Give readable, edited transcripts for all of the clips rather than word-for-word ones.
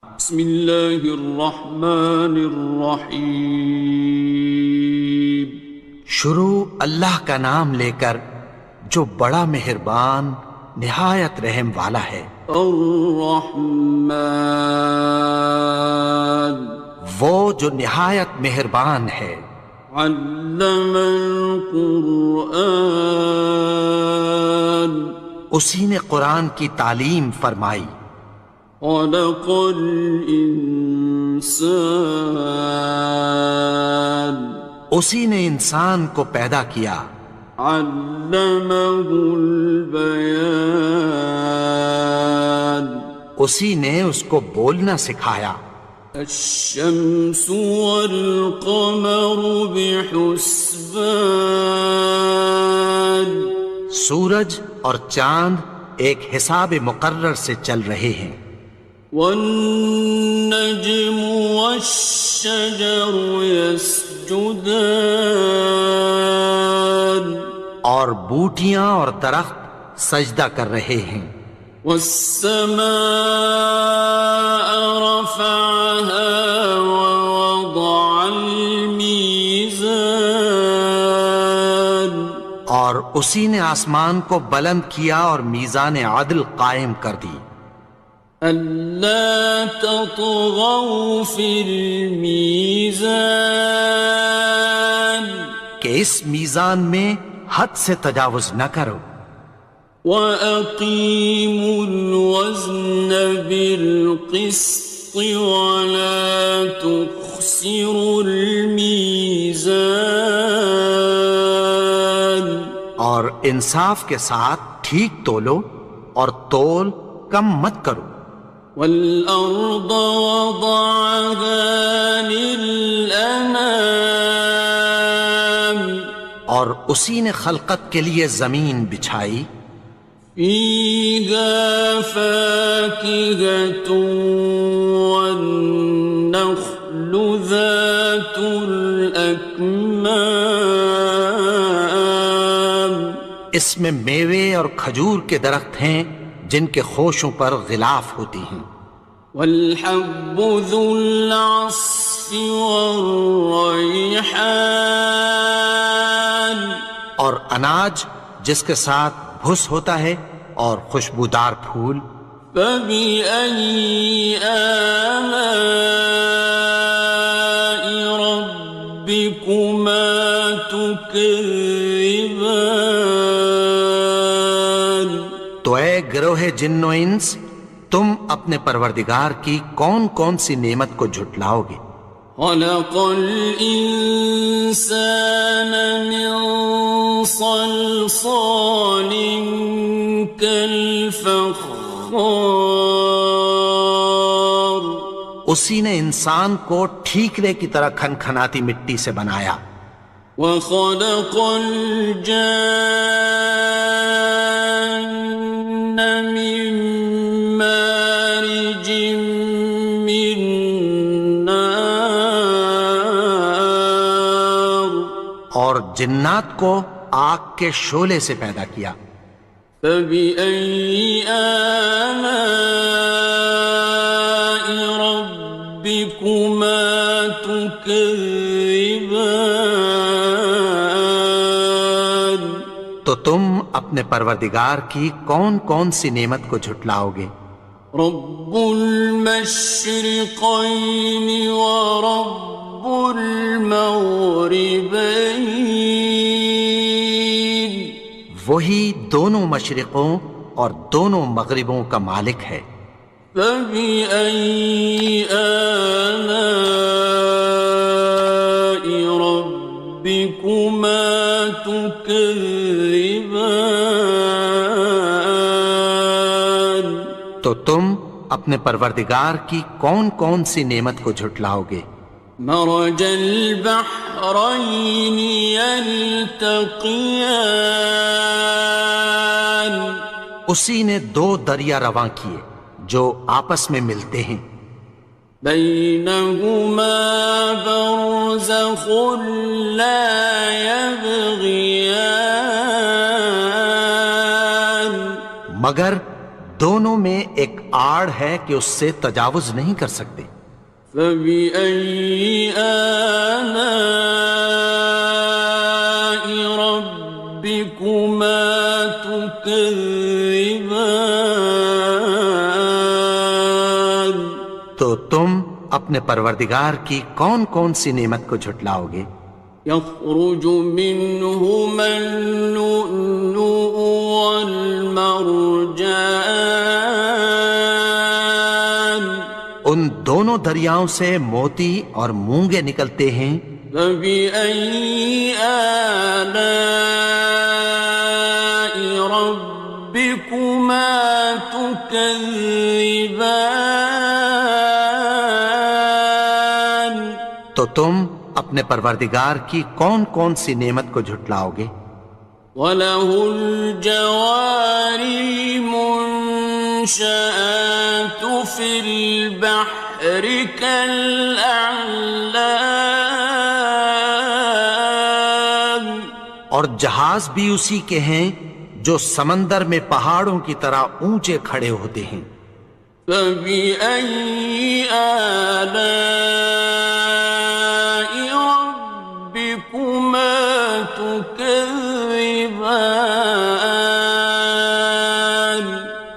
بسم اللہ الرحمن الرحیم۔ شروع اللہ کا نام لے کر جو بڑا مہربان نہایت رحم والا ہے۔ الرحمن، وہ جو نہایت مہربان ہے۔ علم القرآن، اسی نے قرآن کی تعلیم فرمائی۔ خلق الانسان، اسی نے انسان کو پیدا کیا۔ علمہ البیان، اسی نے اس کو بولنا سکھایا۔ الشمس والقمر بحسبان، سورج اور چاند ایک حساب مقرر سے چل رہے ہیں۔ والنجم والشجر يسجدان، اور بوٹیاں اور درخت سجدہ کر رہے ہیں۔ والسماء رفعها ووضع الميزان، اور اسی نے آسمان کو بلند کیا اور میزان عدل قائم کر دی۔ ألا تطغوا في الميزان، کہ اس میزان میں حد سے تجاوز نہ کرو۔ وَأَقِيمُوا الْوَزْنَ بِالْقِسْطِ وَلَا تُخْسِرُوا الْمِيزَانَ، اور انصاف کے ساتھ ٹھیک تولو اور تول کم مت کرو۔ وَالْأَرْضَ وَضَعَهَا لِلْأَنَامِ، اور اسی نے خلقت کے لیے زمین بچھائی۔ فِيهَا فَاكِهَةٌ وَالنَّخْلُ ذَاتُ الْأَكْمَامِ، اس میں میوے اور کھجور کے درخت ہیں جن کے خوشوں پر غلاف ہوتی ہیں۔ وَالْحَبُّ ذُو الْعَصْفِ وَالرَّيْحَانِ، اور اناج جس کے ساتھ بھس ہوتا ہے اور خوشبودار پھول۔ فَبِأَيِّ آلَاءِ رَبِّكُمَا تُكَذِّبَانِ، تو اے گروہ جن و انس، تم اپنے پروردگار کی کون کون سی نعمت کو جھٹلاؤ گے؟ خَلَقَ الْإِنسَانَ مِنْ صَلْصَالٍ كَالْفَخَّارِ، اسی نے انسان کو ٹھیکرے کی طرح کھنکھناتی مٹی سے بنایا۔ وَخَلَقَ الْجَانَّ مِن مَّارِجٍ مِّن نَّارٍ، اور جنات کو آگ کے شعلے سے پیدا کیا۔ فَبِأَيِّ آلَاءِ رَبِّكُمَا تُكَذِّبَانِ، تو تم اپنے پروردگار کی کون کون سی نعمت کو جھٹلاؤ گے؟ رب المشرقین ورب المغربین، وہی دونوں مشرقوں اور دونوں مغربوں کا مالک ہے۔ فَبِأَيِّ آلَاءِ رَبِّكُمَا تُكَذِّبَانِ، تو تم اپنے پروردگار کی کون کون سی نعمت کو جھٹلاؤ گے؟ مرج البحرین یلتقیان، اسی نے دو دریا رواں کیے جو آپس میں ملتے ہیں۔ بینہما برزخ لا یبغیان، مگر دونوں میں ایک آڑ ہے کہ اس سے تجاوز نہیں کر سکتے۔ فبأي آلاء ربكما تكذبان؟ تو تم اپنے پروردگار کی کون کون سی نعمت کو جھٹلاؤ گے؟ يخرج منهما اللؤلؤ والمرجان ان دونوں دریاؤں سے موتی اور مونگے نکلتے ہیں۔ فبأي آلاء ربكما تكذبان؟ تو تم اپنے پروردگار کی کون کون سی نعمت کو جھٹلاؤ گے؟ وَلَهُ الْجَوَارِ الْمُنشَآتُ فِي الْبَحْرِ كَالْأَعْلَامِ، اور جہاز بھی اسی کے ہیں جو سمندر میں پہاڑوں کی طرح اونچے کھڑے ہوتے ہیں۔ فَبِأَيِّ آلَاءِ رَبِّكُمَا تُكَذِّبَانِ؟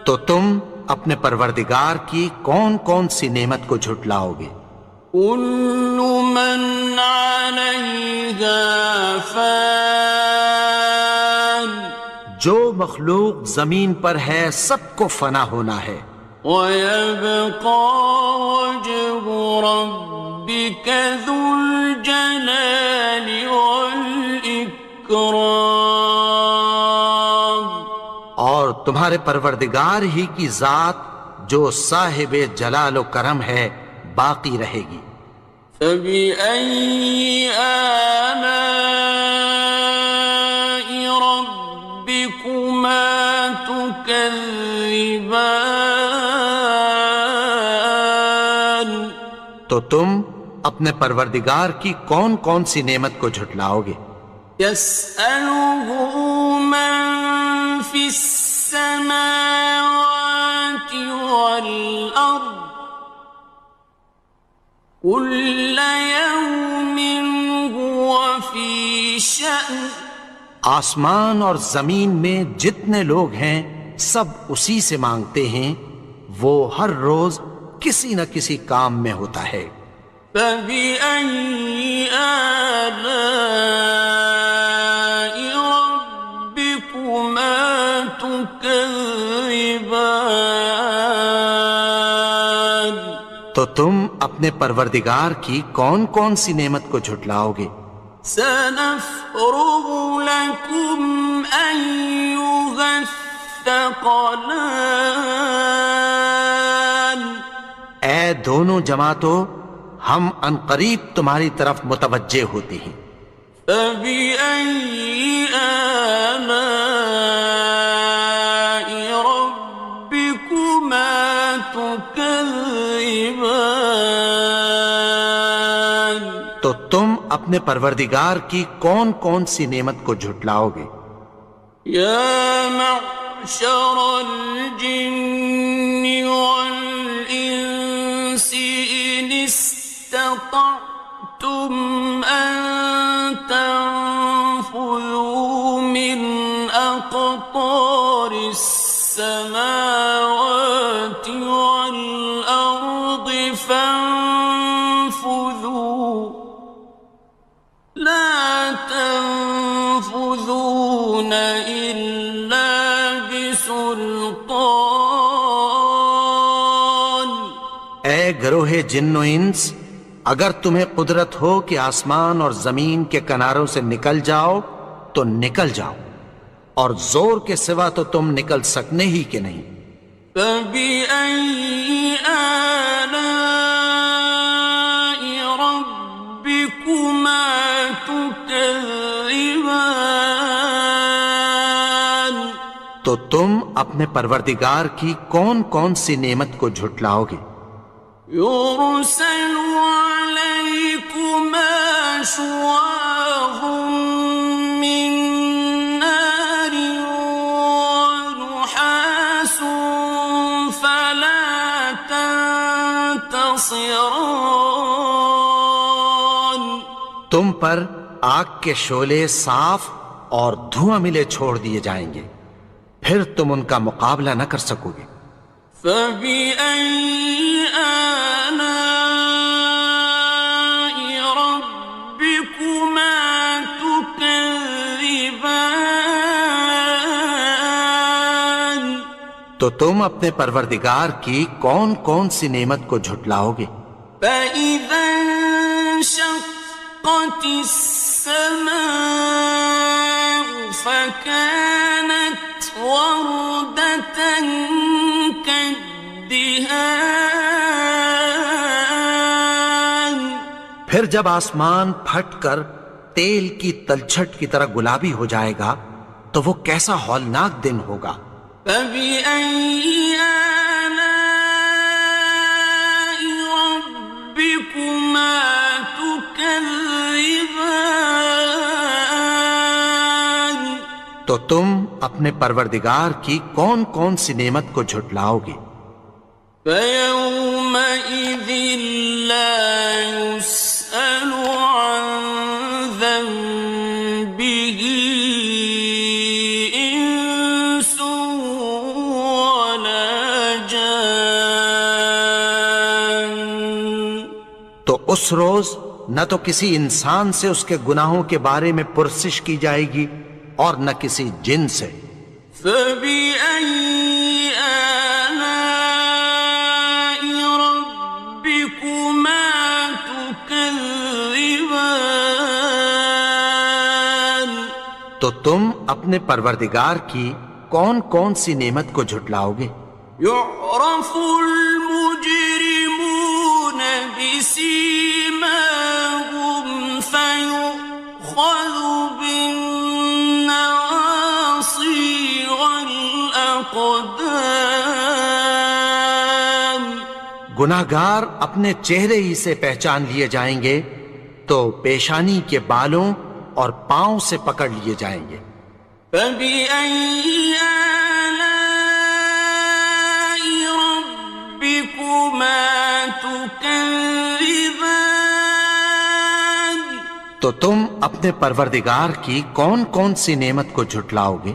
تو تم اپنے پروردگار کی کون کون سی نعمت کو جھٹلاؤ گے؟ كُلُّ مَنْ عَلَيْهَا فَانٍ، جو مخلوق زمین پر ہے سب کو فنا ہونا ہے۔ وَيَبْقَى وَجْهُ رَبِّكَ ذُو الْجَلَالِ وَالْإِكْرَامِ، اور تمہارے پروردگار ہی کی ذات جو صاحب جلال و کرم ہے باقی رہے گی۔ فَبِأَيِّ آلَاءِ رَبِّكُمَا تُكَذِّبَانِ؟ تو تم اپنے پروردگار کی کون کون سی نعمت کو جھٹلاؤ گے؟ يَسْأَلُهُ مَن فِي السَّمَاوَاتِ وَالْأَرْضِ كُلَّ يَوْمٍ هُوَ فِي شَأْنٍ، آسمان اور زمین میں جتنے لوگ ہیں سب اسی سے مانگتے ہیں، وہ ہر روز کسی نہ کسی کام میں ہوتا ہے۔ فَبِأَيِّ آلَاءِ رَبِّكُمَا تُكَذِّبَانِ؟ تو تم اپنے پروردگار کی کون کون سی نعمت کو جھٹلاؤ گے؟ سَنَفْرُغُ لَكُمْ أَيُّهَ الثَّقَلَانِ، اے دونوں جماعتوں، ہم عنقریب تمہاری طرف متوجہ ہوتے ہیں۔ فَبِأَيِّ آلَاءِ رَبِّكُمَا تُكَذِّبَانِ؟ تو تم اپنے پروردگار کی کون کون سی نعمت کو جھٹلاؤ گے؟ يَا مَعْشَرَ الْجِنِّ وَالْإِنسِ إِنِ اسْتَطَعْتُمْ أَن تَنفُذُوا مِنْ أَقْطَارِ السَّمَاوَاتِ وَالْأَرْضِ فَانفُذُوا، لَا تَنفُذُونَ إِلَّا بِسُلْطَانٍ۔ اے گروہ جن و انس، اگر تمہیں قدرت ہو کہ آسمان اور زمین کے کناروں سے نکل جاؤ تو نکل جاؤ، اور زور کے سوا تو تم نکل سکنے ہی کہ نہیں۔ فَبِأَيِّ آلَاءِ رَبِّكُمَا تُكَذِّبَانِ؟ تو تم اپنے پروردگار کی کون کون سی نعمت کو جھٹلاؤ گے؟ يُرْسَلُ عَلَيْكُمَا شُوَاظٌ مِّن نَّارٍ وَنُحَاسٌ خاصران. تم پر آگ کے شعلے صاف اور دھواں ملے چھوڑ دیے جائیں گے، پھر تم ان کا مقابلہ نہ کر سکو گے۔ فبأي آلاء ربكما تكذبان. تو تم اپنے پروردگار کی کون کون سی نعمت کو جھٹلاؤ گے؟ فإذا انشقت السماء فكانت وردة كالدهان. پھر جب آسمان پھٹ کر تیل کی تلچھٹ کی طرح گلابی ہو جائے گا تو وہ کیسا ہولناک دن ہوگا۔ فبأي آلاء ربكما تكذبان. تو تم اپنے پروردگار کی کون کون سی نعمت کو جھٹلاؤ گے؟ فيومئذ لا يسأل عن ذنبه إنس ولا جان. تو اس روز نہ تو کسی انسان سے اس کے گناہوں کے بارے میں پرسش کی جائے گی اور نہ کسی جن سے۔ فبأي آلاء ربكما تكذبان. تو تم اپنے پروردگار کی کون کون سی نعمت کو جھٹلاؤ گے؟ يعرف المجرمون بسيماهم فيؤخذ بالنواصي والأقدام. گناہگار اپنے چہرے ہی سے پہچان لیے جائیں گے تو پیشانی کے بالوں اور پاؤں سے پکڑ لیے جائیں گے۔ فبأي آلاء ربكما تكذبان. تو تم اپنے پروردگار کی کون کون سی نعمت کو جھٹلاؤ گے؟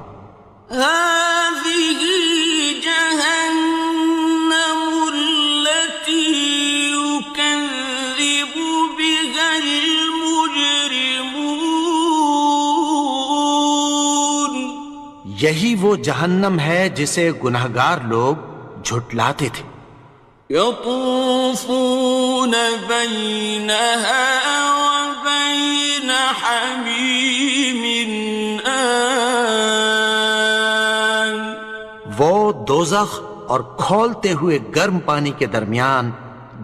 هذه جهنم التي يكذب بها المجرمون. یہی وہ جہنم ہے جسے گناہگار لوگ جھٹلاتے تھے۔ يطوفون بينها وبين حميم آن. وہ دوزخ اور کھولتے ہوئے گرم پانی کے درمیان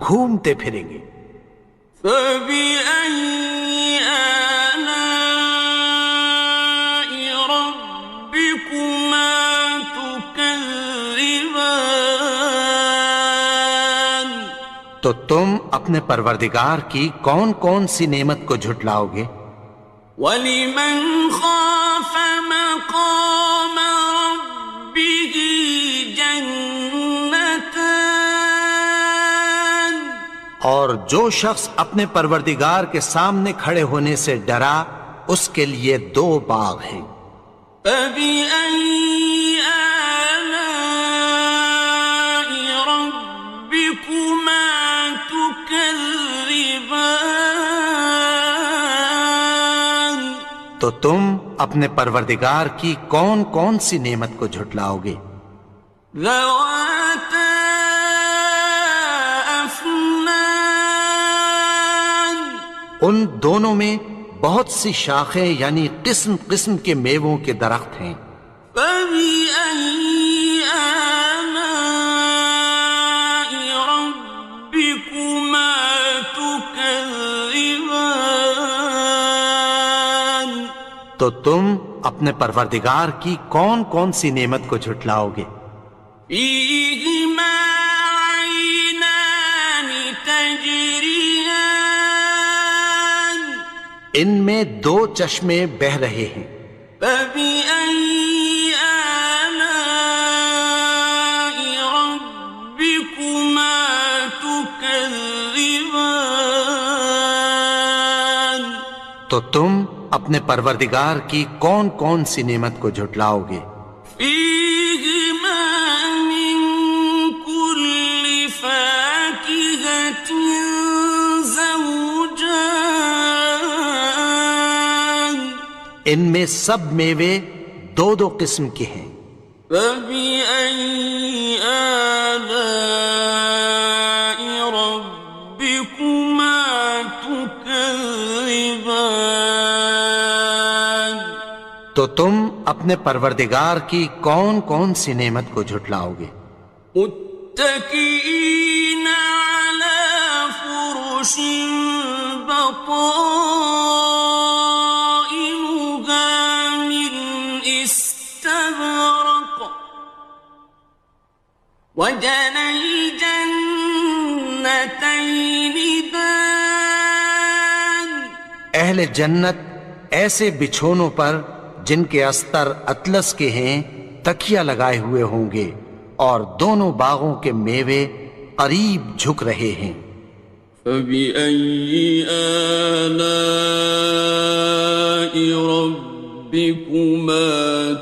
گھومتے پھریں گے۔ فبأي آلاء ربكما تكذبان. تو تم اپنے پروردگار کی کون کون سی نعمت کو جھٹلاؤ گے؟ وَلِمَنْ خَافَ مَقَامَ رَبِّهِ جَنَّتَانِ. اور جو شخص اپنے پروردگار کے سامنے کھڑے ہونے سے ڈرا اس کے لیے دو باغ ہیں۔ فَبِأَيِّ آلَاءِ رَبِّكُمَا تُكَذِّبَانِ. تو تم اپنے پروردگار کی کون کون سی نعمت کو جھٹلاؤ گے؟ ذَوَاتَا أَفْنَانٍ. ان دونوں میں بہت سی شاخیں یعنی قسم قسم کے میووں کے درخت ہیں۔ فَبِأَيِّ آلَاءِ رَبِّكُمَا تُكَذِّبَانِ. تو تم اپنے پروردگار کی کون کون سی نعمت کو جھٹلاؤ گے؟ فِيهِمَا عَيْنَانِ تَجْرِيَانِ. ان میں دو چشمے بہہ رہے ہیں۔ فَبِأَيِّ آلَاءِ رَبِّكُمَا تُكَذِّبَانِ. تكذبان تو تم اپنے پروردگار کی کون کون سی نعمت کو جھٹلاؤ گے؟ فيهما من كل فاكهة زوجان ان میں سب میوے دو دو قسم کے ہیں۔ فبأي آلاء ربكما تكذبان تو تم اپنے پروردگار کی کون کون سی نعمت کو جھٹلاؤ گے؟ متكئين على فرش بطائنها من استبرق وجنى الجنتين دان اہل جنت ایسے بچھونوں پر جن کے استر اطلس کے ہیں تکیہ لگائے ہوئے ہوں گے، اور دونوں باغوں کے میوے قریب جھک رہے ہیں۔ فبأي آلاء ربكما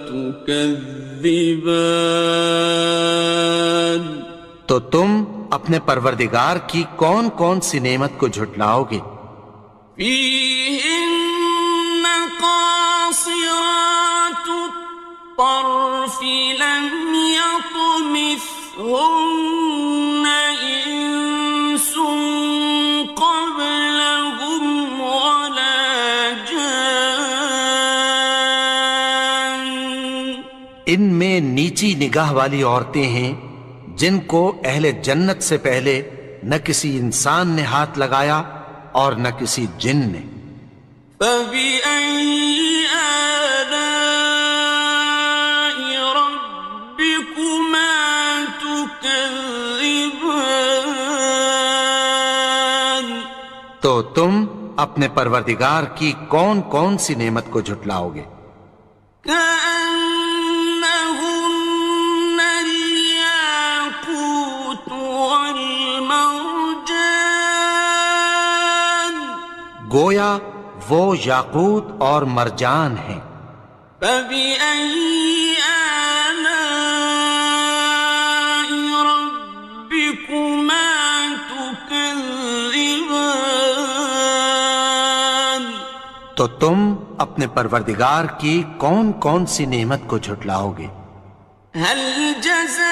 تكذبان تو تم اپنے پروردگار کی کون کون سی نعمت کو جھٹلاؤ گے؟ فيهن قاصرات الطرف لم يطمثهن إنس قبلهم ولا جان ان میں نیچی نگاہ والی عورتیں ہیں جن کو اہل جنت سے پہلے نہ کسی انسان نے ہاتھ لگایا اور نہ کسی جن نے۔ فبأي آلاء ربكما تكذبان تو تم اپنے پروردگار کی کون کون سی نعمت کو جھٹلاؤ گے؟ كأنهن الياقوت والمرجان گویا وہ یاقوت اور مرجان ہیں۔ فبأي آلاء ربكما تكذبان تو تم اپنے پروردگار کی کون کون سی نعمت کو جھٹلاؤ گے؟ هل جزاء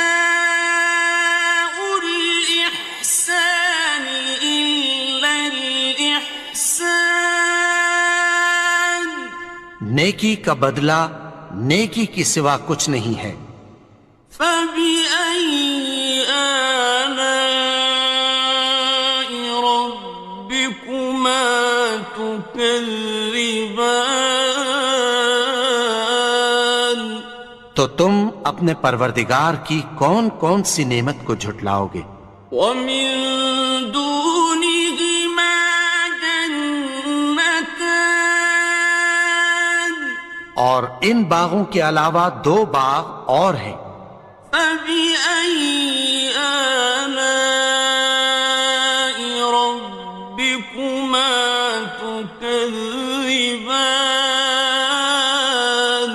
الإحسان إلا الإحسان نیکی کا بدلہ نیکی کی سوا کچھ نہیں ہے۔ فبأي آلاء ربكما تكذبان تو تم اپنے پروردگار کی کون کون سی نعمت کو جھٹلاؤ گے؟ ومن دونهما جنتان اور ان باغوں کے علاوہ دو باغ اور ہیں۔ فبأي آلاء ربكما تكذبان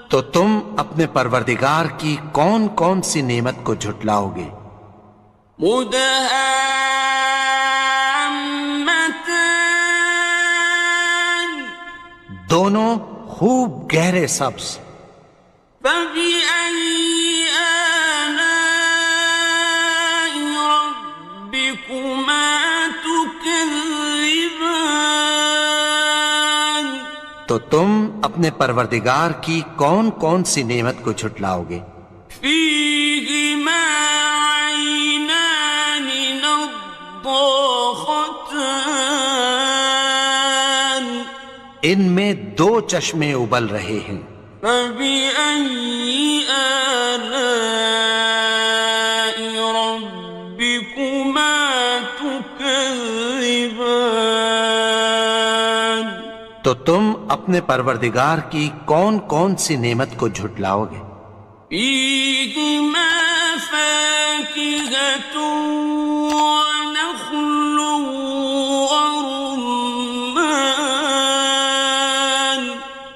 تو تم اپنے پروردگار کی کون کون سی نعمت کو جھٹلاؤ گے؟ مدهامتان دونوں خوب گہرے سبز۔ فبأي آلاء ربكما تكذبان تو تم اپنے پروردگار کی کون کون سی نعمت کو جھٹلاؤ گے؟ فيهما عينان نضاختان ان میں دو چشمے ابل رہے ہیں۔ فبأي آلاء ربكما تكذبان تو تم اپنے پروردگار کی کون کون سی نعمت کو جھٹلاؤ گے؟ فيهما فاكهة ونخل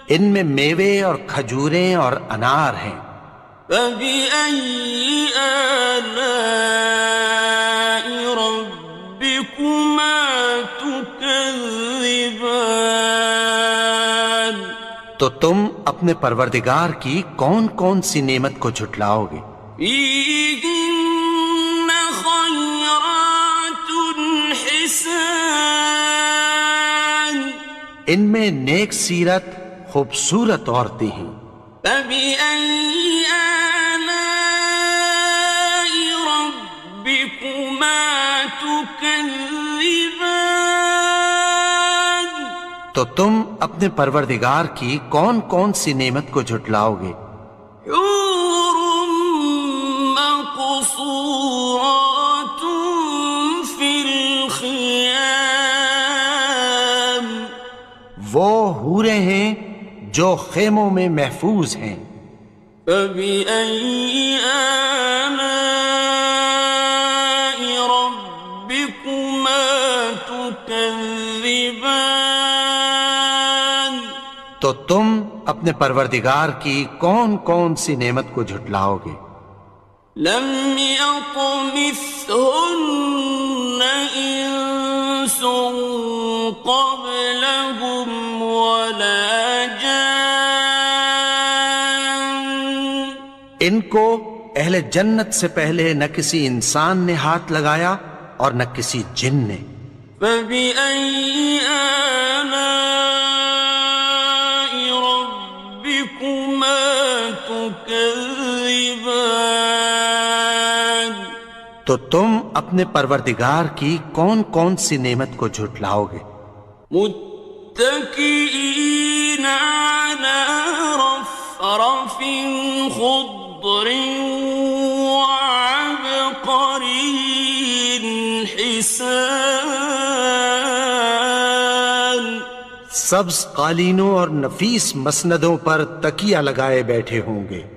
ان میں میوے اور کھجوریں اور انار ہیں۔ فبأي آلاء ربكما تكذبان؟ تو تم اپنے پروردگار کی کون کون سی نعمت کو جھٹلاؤ گے؟ فيهن خيرات حسان، ان میں نیک سیرت خوبصورت عورتیں ہیں۔ فبأي آلاء ربكما تكذبان؟ تو تم اپنے پروردگار کی کون کون سی نعمت کو جھٹلاؤ گے؟ حور مقصورات في الخيام، وہ حوریں ہیں جو خیموں میں محفوظ ہیں۔ فبأي آلاء ربكما تكذبان؟ تو تم اپنے پروردگار کی کون کون سی نعمت کو جھٹلاؤ گے؟ لم يطمثهن إنس قبلهم ولا جان، ان کو اہل جنت سے پہلے نہ کسی انسان نے ہاتھ لگایا اور نہ کسی جن نے۔ فبأي آلاء ربكما تكذبان؟ تو تم اپنے پروردگار کی کون کون سی نعمت کو جھٹلاؤ گے؟ متكئين على رفرف خضر وعبقري حسان، سبز قالینوں اور نفیس مسندوں پر تکیہ لگائے بیٹھے ہوں گے۔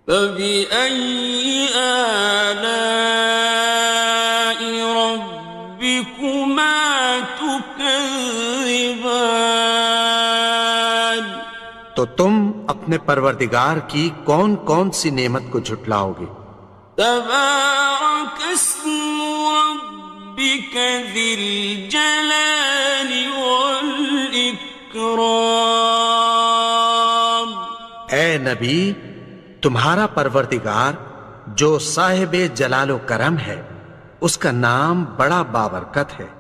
فبأي آلاء ربكما تكذبان؟ تو تم اپنے پروردگار کی کون کون سی نعمت کو جھٹلاؤ گے؟ تبارك اسم ربك ذي الجلال والإكرام۔ اے نبی، تمہارا پروردگار جو صاحب جلال و کرم ہے، اس کا نام بڑا بابرکت ہے۔